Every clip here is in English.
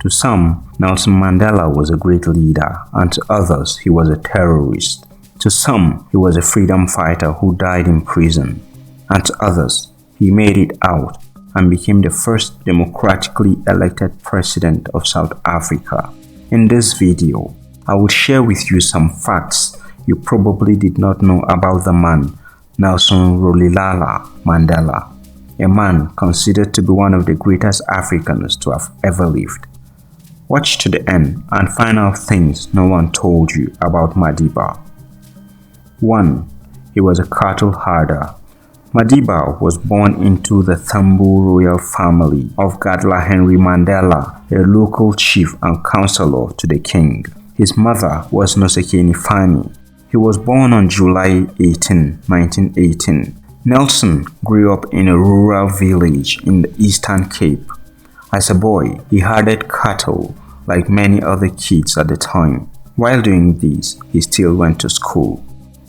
To some, Nelson Mandela was a great leader, and to others, he was a terrorist. To some, he was a freedom fighter who died in prison, and to others, he made it out and became the first democratically elected president of South Africa. In this video, I will share with you some facts you probably did not know about the man, Nelson Mandela, a man considered to be one of the greatest Africans to have ever lived. Watch to the end and find out things no one told you about Madiba. 1. He was a cattle herder. Madiba was born into the Tambo royal family of Gadla Henry Mandela, a local chief and counselor to the king. His mother was Nosekeni Fani. He was born on July 18, 1918. Nelson grew up in a rural village in the Eastern Cape. As a boy, he herded cattle like many other kids at the time. While doing this, he still went to school.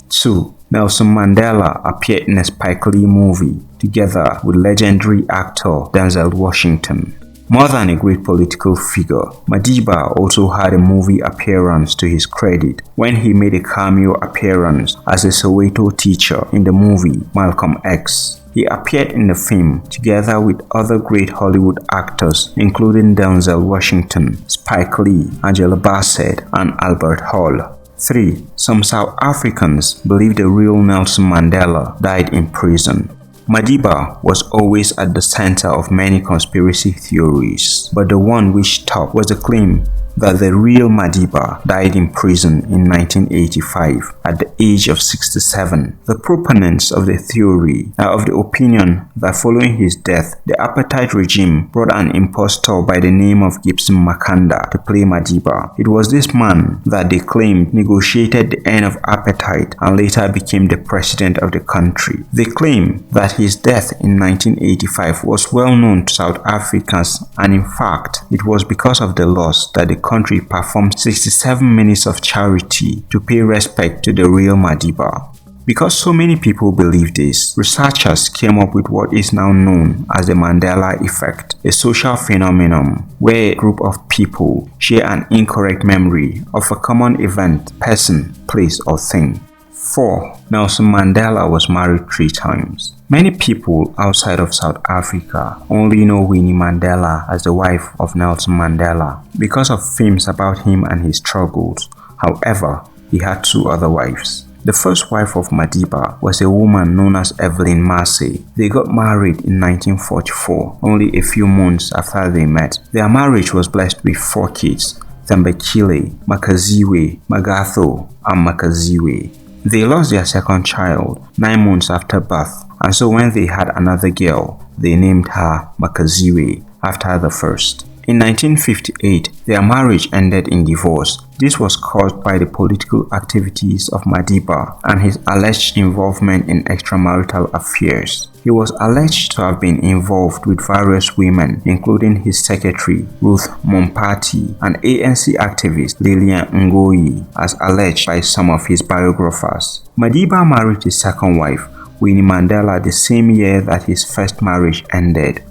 2. Nelson Mandela appeared in a Spike Lee movie together with legendary actor Denzel Washington. More than a great political figure, Madiba also had a movie appearance to his credit when he made a cameo appearance as a Soweto teacher in the movie Malcolm X. He appeared in the film together with other great Hollywood actors including Denzel Washington, Spike Lee, Angela Bassett, and Albert Hall. 3. Some South Africans believe the real Nelson Mandela died in prison. Madiba was always at the center of many conspiracy theories, but the one which topped was the claim that the real Madiba died in prison in 1985 at the age of 67. The proponents of the theory are of the opinion that following his death, the apartheid regime brought an impostor by the name of Gibson Makanda to play Madiba. It was this man that they claimed negotiated the end of apartheid and later became the president of the country. They claim that his death in 1985 was well known to South Africans, and in fact, it was because of the loss that the country performed 67 minutes of charity to pay respect to the real Madiba. Because so many people believe this, researchers came up with what is now known as the Mandela effect, a social phenomenon where a group of people share an incorrect memory of a common event, person, place, or thing. 4. Nelson Mandela was married 3 times. Many people outside of South Africa only know Winnie Mandela as the wife of Nelson Mandela because of films about him and his struggles. However, he had 2 other wives. The first wife of Madiba was a woman known as Evelyn Massey. They got married in 1944, only a few months after they met. Their marriage was blessed with 4 kids, Thembekile, Makaziwe, Magatho, and Makaziwe. They lost their second child 9 months after birth, and so when they had another girl, they named her Makaziwe after the first. In 1958, their marriage ended in divorce. This was caused by the political activities of Madiba and his alleged involvement in extramarital affairs. He was alleged to have been involved with various women, including his secretary, Ruth Mompati, and ANC activist Lilian Ngoyi, as alleged by some of his biographers. Madiba married his second wife, Winnie Mandela, the same year that his first marriage ended.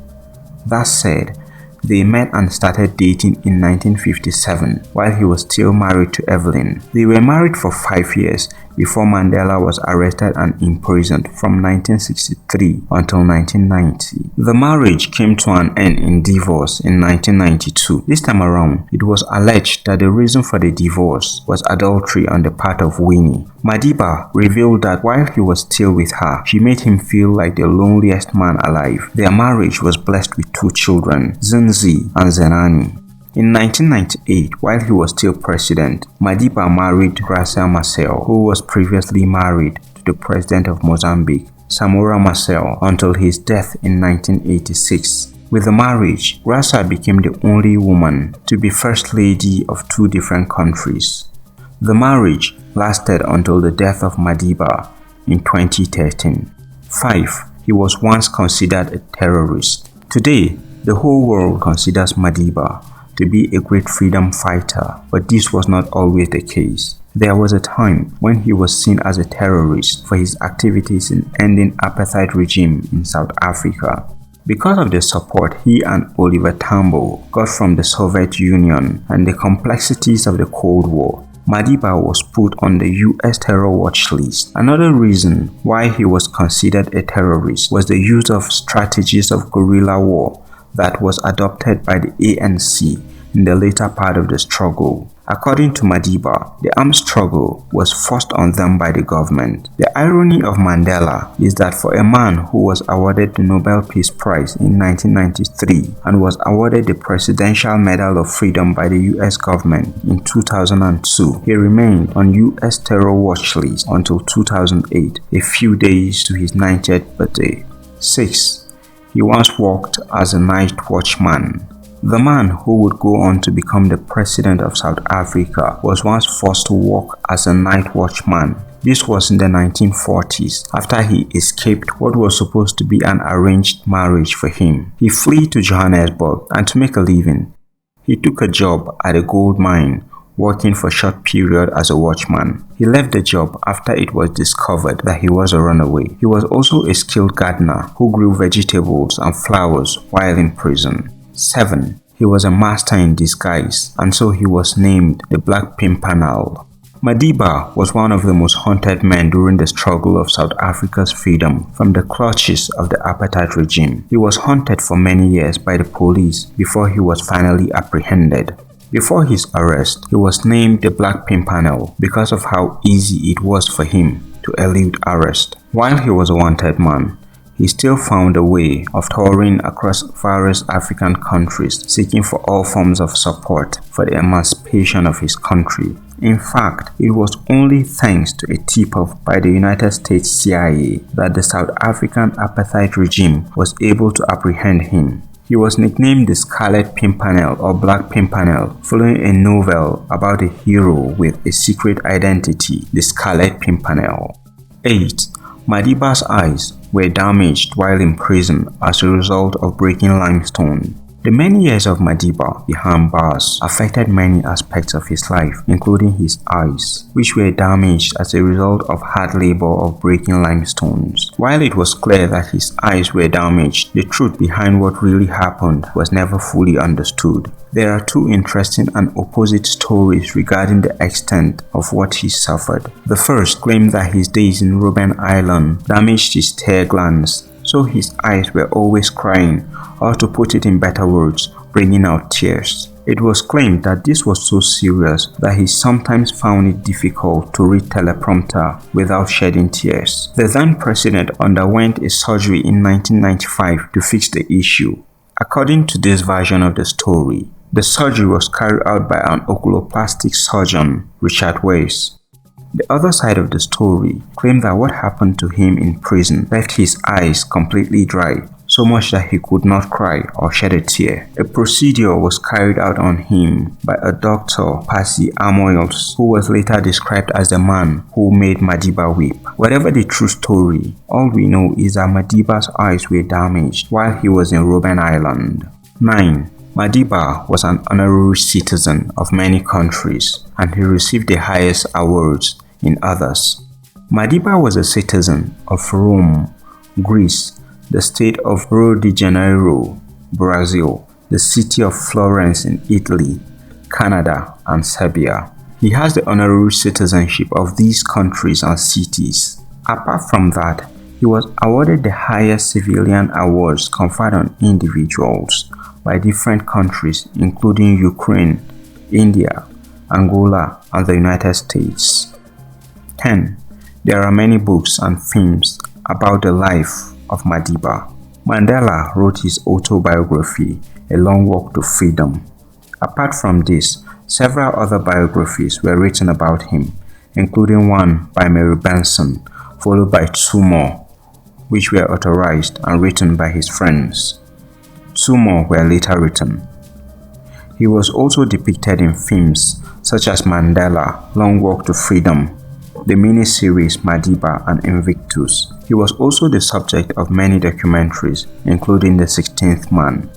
That said, they met and started dating in 1957 while he was still married to Evelyn. They were married for 5 years before Mandela was arrested and imprisoned from 1963 until 1990. The marriage came to an end in divorce in 1992. This time around, it was alleged that the reason for the divorce was adultery on the part of Winnie. Madiba revealed that while he was still with her, she made him feel like the loneliest man alive. Their marriage was blessed with 2 children, Zinzi and Zenani. In 1998, while he was still president, Madiba married Graça Machel, who was previously married to the president of Mozambique, Samora Machel, until his death in 1986. With the marriage, Graça became the only woman to be first lady of 2 different countries. The marriage lasted until the death of Madiba in 2013. 5. He was once considered a terrorist. Today, the whole world considers Madiba to be a great freedom fighter, but this was not always the case. There was a time when he was seen as a terrorist for his activities in ending apartheid regime in South Africa. Because of the support he and Oliver Tambo got from the Soviet Union and the complexities of the Cold War, Madiba was put on the US terror watch list. Another reason why he was considered a terrorist was the use of strategies of guerrilla war that was adopted by the ANC in the later part of the struggle. According to Madiba, the armed struggle was forced on them by the government. The irony of Mandela is that for a man who was awarded the Nobel Peace Prize in 1993 and was awarded the Presidential Medal of Freedom by the US government in 2002, he remained on US terror watch list until 2008, a few days to his 90th birthday. 6. He once worked as a night watchman. The man who would go on to become the president of South Africa was once forced to work as a night watchman. This was in the 1940s after he escaped what was supposed to be an arranged marriage for him. He fled to Johannesburg and to make a living, he took a job at a gold mine, working for a short period as a watchman. He left the job after it was discovered that he was a runaway. He was also a skilled gardener who grew vegetables and flowers while in prison. 7. He was a master in disguise, and so he was named the Black Pimpernel. Madiba was one of the most hunted men during the struggle of South Africa's freedom from the clutches of the apartheid regime. He was hunted for many years by the police before he was finally apprehended. Before his arrest, he was named the Black Pimpernel because of how easy it was for him to elude arrest. While he was a wanted man, he still found a way of touring across various African countries, seeking for all forms of support for the emancipation of his country. In fact, it was only thanks to a tip-off by the United States CIA that the South African apartheid regime was able to apprehend him. He was nicknamed the Scarlet Pimpernel or Black Pimpernel, following a novel about a hero with a secret identity, the Scarlet Pimpernel. 8. Madiba's eyes were damaged while in prison as a result of breaking limestone. The many years of Madiba behind bars affected many aspects of his life, including his eyes, which were damaged as a result of hard labor of breaking limestones. While it was clear that his eyes were damaged, the truth behind what really happened was never fully understood. There are two interesting and opposite stories regarding the extent of what he suffered. The first claimed that his days in Robben Island damaged his tear glands, so his eyes were always crying, or to put it in better words, bringing out tears. It was claimed that this was so serious that he sometimes found it difficult to read teleprompter without shedding tears. The then president underwent a surgery in 1995 to fix the issue. According to this version of the story, the surgery was carried out by an oculoplastic surgeon, Richard Weiss. The other side of the story claimed that what happened to him in prison left his eyes completely dry, so much that he could not cry or shed a tear. A procedure was carried out on him by a Dr. Percy Amoyles, who was later described as the man who made Madiba weep. Whatever the true story, all we know is that Madiba's eyes were damaged while he was in Robben Island. 9. Madiba was an honorary citizen of many countries, and he received the highest awards in others. Madiba was a citizen of Rome, Greece, the state of Rio de Janeiro, Brazil, the city of Florence in Italy, Canada, and Serbia. He has the honorary citizenship of these countries and cities. Apart from that, he was awarded the highest civilian awards conferred on individuals by different countries, including Ukraine, India, Angola, and the United States. 10. There are many books and films about the life of Madiba. Mandela wrote his autobiography, A Long Walk to Freedom. Apart from this, several other biographies were written about him, including one by Mary Benson, followed by two more, which were authorized and written by his friends. Two more were later written. He was also depicted in films such as Mandela, Long Walk to Freedom, the miniseries Madiba and Invictus. He was also the subject of many documentaries, including The 16th Man.